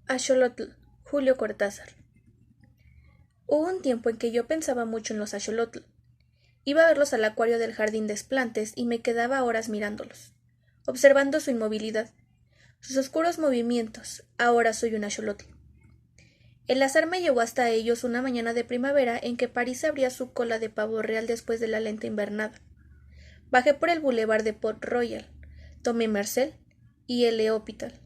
Axolotl, Julio Cortázar. Hubo un tiempo en que yo pensaba mucho en los axolotl. Iba a verlos al acuario del jardín de Esplantes y me quedaba horas mirándolos, observando su inmovilidad, sus oscuros movimientos. Ahora soy un axolotl. El azar me llevó hasta ellos una mañana de primavera en que París abría su cola de pavo real después de la lenta invernada. Bajé por el bulevar de Port Royal, tomé Marcel y el Hospital.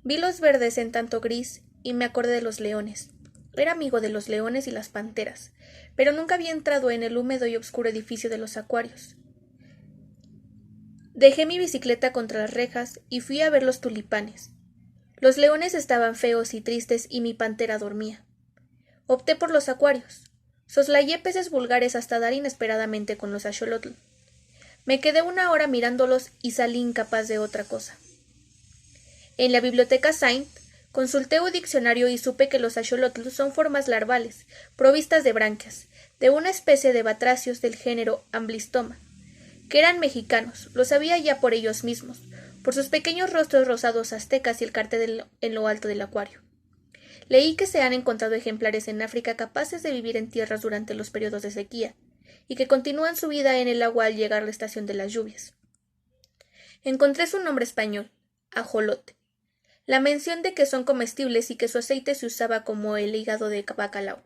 Vi los verdes en tanto gris y me acordé de los leones. Era amigo de los leones y las panteras, pero nunca había entrado en el húmedo y oscuro edificio de los acuarios. Dejé mi bicicleta contra las rejas y fui a ver los tulipanes. Los leones estaban feos y tristes y mi pantera dormía. Opté por los acuarios. Soslayé peces vulgares hasta dar inesperadamente con los axolotl. Me quedé una hora mirándolos y salí incapaz de otra cosa. En la biblioteca Saint consulté un diccionario y supe que los axolotl son formas larvales, provistas de branquias, de una especie de batracios del género Amblystoma, que eran mexicanos. Lo sabía ya por ellos mismos, por sus pequeños rostros rosados aztecas y el cartel en lo alto del acuario. Leí que se han encontrado ejemplares en África capaces de vivir en tierras durante los periodos de sequía, y que continúan su vida en el agua al llegar la estación de las lluvias. Encontré su nombre español, ajolote. La mención de que son comestibles y que su aceite se usaba como el hígado de bacalao.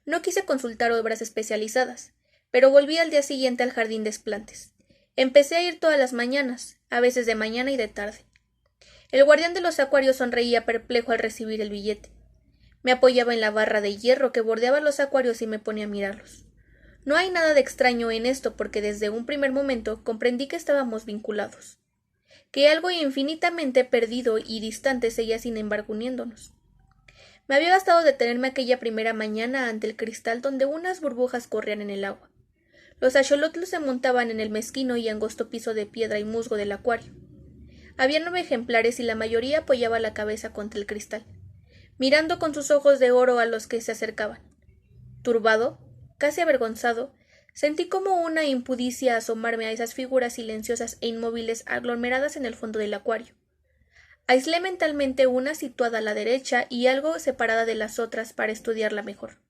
No quise consultar obras especializadas, pero volví al día siguiente al jardín de Esplantes. Empecé a ir todas las mañanas, a veces de mañana y de tarde. El guardián de los acuarios sonreía perplejo al recibir el billete. Me apoyaba en la barra de hierro que bordeaba los acuarios y me ponía a mirarlos. No hay nada de extraño en esto porque desde un primer momento comprendí que estábamos vinculados, que algo infinitamente perdido y distante seguía sin embargo uniéndonos. Me había bastado detenerme aquella primera mañana ante el cristal donde unas burbujas corrían en el agua. Los axolotls se montaban en el mezquino y angosto piso de piedra y musgo del acuario. Había 9 ejemplares y la mayoría apoyaba la cabeza contra el cristal, mirando con sus ojos de oro a los que se acercaban. Turbado, casi avergonzado, sentí como una impudicia asomarme a esas figuras silenciosas e inmóviles aglomeradas en el fondo del acuario. Aislé mentalmente una situada a la derecha y algo separada de las otras para estudiarla mejor.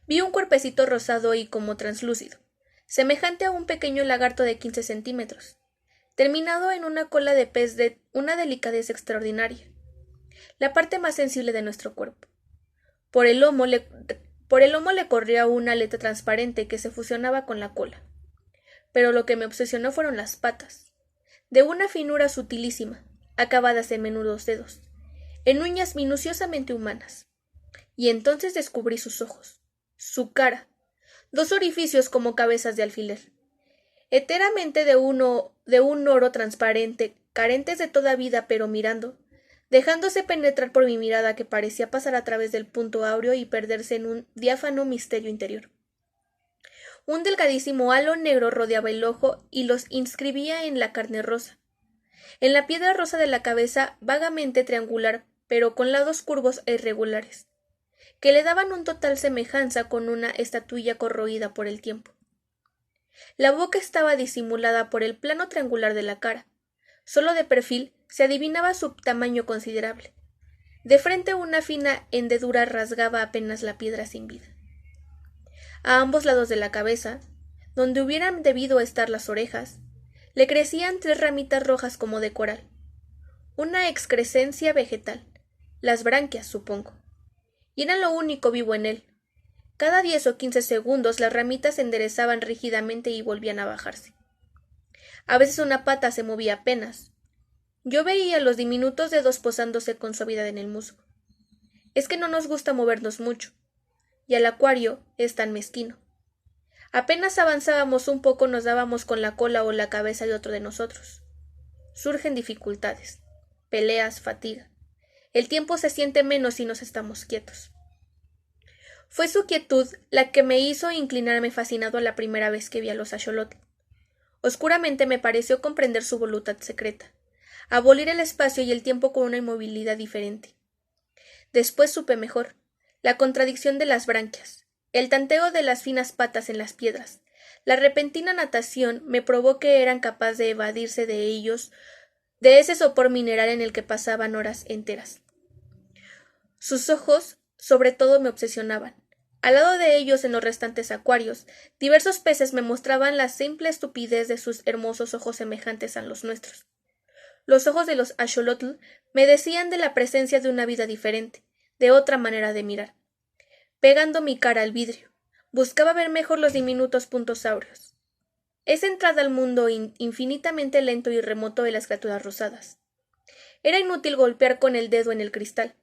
Vi un cuerpecito rosado y como translúcido, semejante a un pequeño lagarto de 15 centímetros, terminado en una cola de pez de una delicadeza extraordinaria, la parte más sensible de nuestro cuerpo. Por el lomo le corría una aleta transparente que se fusionaba con la cola. Pero lo que me obsesionó fueron las patas, de una finura sutilísima, acabadas en menudos dedos, en uñas minuciosamente humanas. Y entonces descubrí sus ojos, su cara, 2 orificios como cabezas de alfiler, enteramente de un oro transparente, carentes de toda vida pero mirando, dejándose penetrar por mi mirada que parecía pasar a través del punto áureo y perderse en un diáfano misterio interior. Un delgadísimo halo negro rodeaba el ojo y los inscribía en la carne rosa, en la piedra rosa de la cabeza vagamente triangular, pero con lados curvos e irregulares, que le daban un total semejanza con una estatuilla corroída por el tiempo. La boca estaba disimulada por el plano triangular de la cara. Solo de perfil se adivinaba su tamaño considerable. De frente una fina hendedura rasgaba apenas la piedra sin vida. A ambos lados de la cabeza, donde hubieran debido estar las orejas, le crecían 3 ramitas rojas como de coral. Una excrescencia vegetal, las branquias, supongo. Y era lo único vivo en él. Cada 10 o 15 segundos las ramitas se enderezaban rígidamente y volvían a bajarse. A veces una pata se movía apenas. Yo veía los diminutos dedos posándose con suavidad en el musgo. Es que no nos gusta movernos mucho, y el acuario es tan mezquino. Apenas avanzábamos un poco nos dábamos con la cola o la cabeza de otro de nosotros. Surgen dificultades, peleas, fatiga. El tiempo se siente menos si nos estamos quietos. Fue su quietud la que me hizo inclinarme fascinado la primera vez que vi a los axolotl. Oscuramente me pareció comprender su voluntad secreta, abolir el espacio y el tiempo con una inmovilidad diferente. Después supe mejor, la contradicción de las branquias, el tanteo de las finas patas en las piedras, la repentina natación me probó que eran capaces de evadirse de ellos de ese sopor mineral en el que pasaban horas enteras. Sus ojos, sobre todo, me obsesionaban. Al lado de ellos, en los restantes acuarios, diversos peces me mostraban la simple estupidez de sus hermosos ojos semejantes a los nuestros. Los ojos de los axolotl me decían de la presencia de una vida diferente, de otra manera de mirar. Pegando mi cara al vidrio, buscaba ver mejor los diminutos puntos áureos. Esa entrada al mundo infinitamente lento y remoto de las criaturas rosadas. Era inútil golpear con el dedo en el cristal.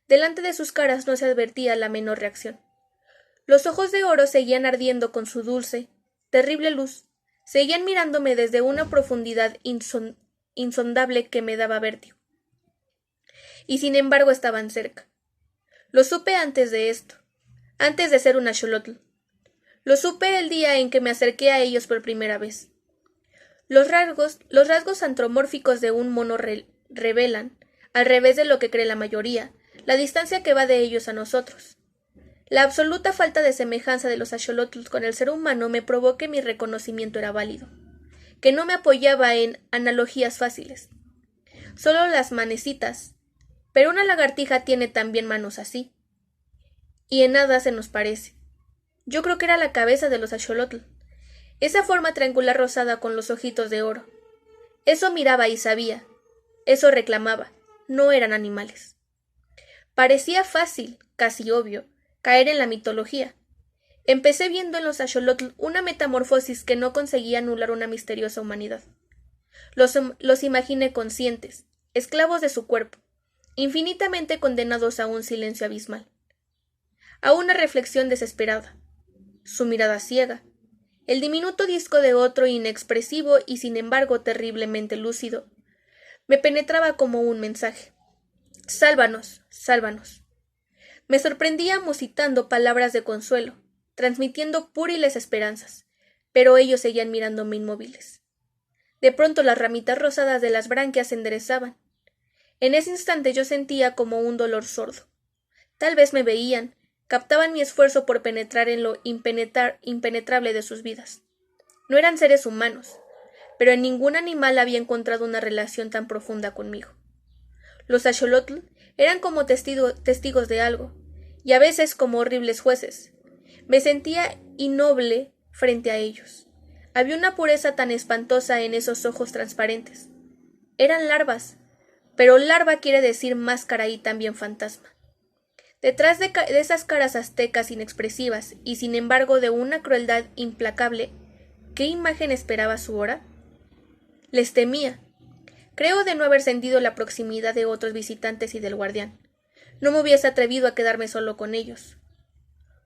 Delante de sus caras no se advertía la menor reacción. Los ojos de oro seguían ardiendo con su dulce, terrible luz. Seguían mirándome desde una profundidad insondable que me daba vértigo. Y sin embargo estaban cerca. Lo supe antes de esto, antes de ser un axolotl. Lo supe el día en que me acerqué a ellos por primera vez. Los rasgos antropomórficos de un mono revelan, al revés de lo que cree la mayoría, la distancia que va de ellos a nosotros. La absoluta falta de semejanza de los axolotls con el ser humano me probó que mi reconocimiento era válido, que no me apoyaba en analogías fáciles. Solo las manecitas, pero una lagartija tiene también manos así. Y en nada se nos parece. Yo creo que era la cabeza de los axolotl, esa forma triangular rosada con los ojitos de oro. Eso miraba y sabía, eso reclamaba, no eran animales. Parecía fácil, casi obvio, caer en la mitología. Empecé viendo en los axolotl una metamorfosis que no conseguía anular una misteriosa humanidad. Los imaginé conscientes, esclavos de su cuerpo, infinitamente condenados a un silencio abismal, a una reflexión desesperada, su mirada ciega, el diminuto disco de otro inexpresivo y sin embargo terriblemente lúcido, me penetraba como un mensaje. Sálvanos, sálvanos. Me sorprendía musitando palabras de consuelo, transmitiendo púriles esperanzas, pero ellos seguían mirándome inmóviles. De pronto las ramitas rosadas de las branquias se enderezaban. En ese instante yo sentía como un dolor sordo. Tal vez me veían, captaban mi esfuerzo por penetrar en lo impenetrable de sus vidas. No eran seres humanos, pero en ningún animal había encontrado una relación tan profunda conmigo. Los axolotl eran como testigos de algo, y a veces como horribles jueces. Me sentía innoble frente a ellos. Había una pureza tan espantosa en esos ojos transparentes. Eran larvas, pero larva quiere decir máscara y también fantasma. Detrás de esas caras aztecas inexpresivas y sin embargo de una crueldad implacable, ¿qué imagen esperaba su hora? Les temía. Creo de no haber sentido la proximidad de otros visitantes y del guardián. No me hubiese atrevido a quedarme solo con ellos.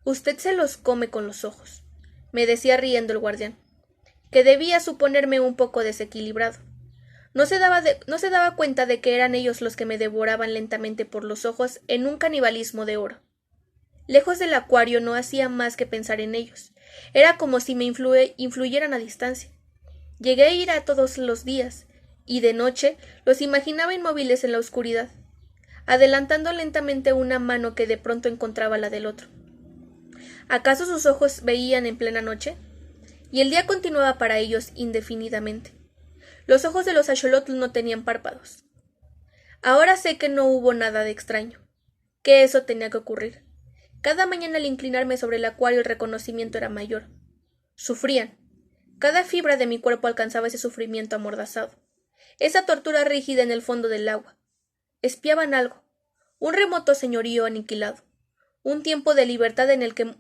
Usted se los come con los ojos, me decía riendo el guardián, que debía suponerme un poco desequilibrado. No se daba cuenta de que eran ellos los que me devoraban lentamente por los ojos en un canibalismo de oro. Lejos del acuario no hacía más que pensar en ellos. Era como si me influyeran a distancia. Llegué a ir a todos los días, y de noche los imaginaba inmóviles en la oscuridad, adelantando lentamente una mano que de pronto encontraba la del otro. ¿Acaso sus ojos veían en plena noche? Y el día continuaba para ellos indefinidamente. Los ojos de los axolotl no tenían párpados. Ahora sé que no hubo nada de extraño, que eso tenía que ocurrir. Cada mañana al inclinarme sobre el acuario el reconocimiento era mayor. Sufrían. Cada fibra de mi cuerpo alcanzaba ese sufrimiento amordazado, esa tortura rígida en el fondo del agua. Espiaban algo, un remoto señorío aniquilado, un tiempo de libertad en el que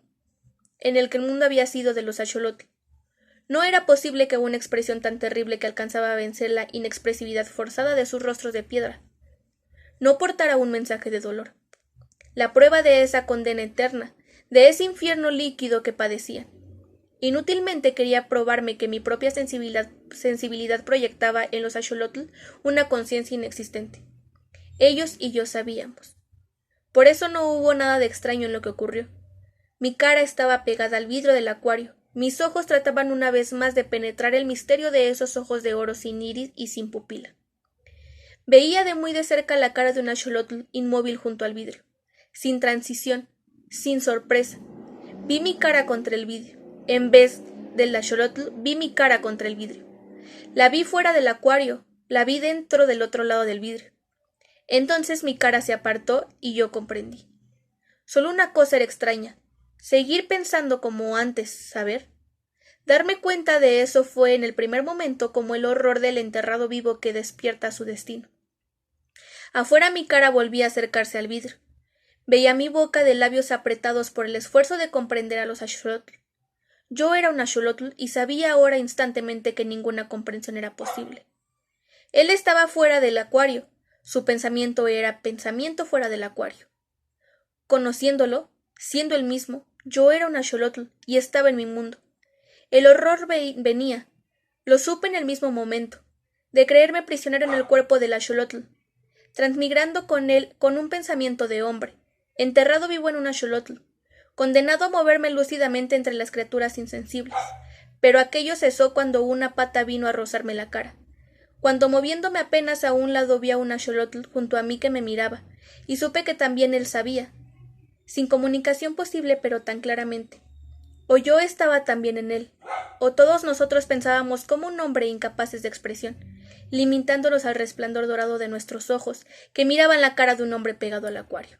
el mundo había sido de los axolotl. No era posible que una expresión tan terrible que alcanzaba a vencer la inexpresividad forzada de sus rostros de piedra no portara un mensaje de dolor, la prueba de esa condena eterna, de ese infierno líquido que padecían. Inútilmente quería probarme que mi propia sensibilidad proyectaba en los axolotl una conciencia inexistente. Ellos y yo sabíamos. Por eso no hubo nada de extraño en lo que ocurrió. Mi cara estaba pegada al vidrio del acuario. Mis ojos trataban una vez más de penetrar el misterio de esos ojos de oro sin iris y sin pupila. Veía de muy de cerca la cara de un axolotl inmóvil junto al vidrio, sin transición, sin sorpresa. Vi mi cara contra el vidrio. En vez del axolotl, vi mi cara contra el vidrio. La vi fuera del acuario, La vi dentro del otro lado del vidrio. Entonces mi cara se apartó y yo comprendí. Solo una cosa era extraña. Seguir pensando como antes, ¿saber? Darme cuenta de eso fue en el primer momento como el horror del enterrado vivo que despierta a su destino. Afuera mi cara volvía a acercarse al vidrio. Veía mi boca de labios apretados por el esfuerzo de comprender a los axolotl. Yo era un axolotl y sabía ahora instantáneamente que ninguna comprensión era posible. Él estaba fuera del acuario. Su pensamiento era pensamiento fuera del acuario. Conociéndolo, siendo el mismo, yo era un axolotl y estaba en mi mundo. El horror venía. Lo supe en el mismo momento, de creerme prisionero en el cuerpo del axolotl, transmigrando con él con un pensamiento de hombre, enterrado vivo en un axolotl, condenado a moverme lúcidamente entre las criaturas insensibles. Pero aquello cesó cuando una pata vino a rozarme la cara. Cuando moviéndome apenas a un lado vi a un axolotl junto a mí que me miraba, y supe que también él sabía, sin comunicación posible pero tan claramente. O yo estaba también en él, o todos nosotros pensábamos como un hombre incapaces de expresión, limitándonos al resplandor dorado de nuestros ojos, que miraban la cara de un hombre pegado al acuario.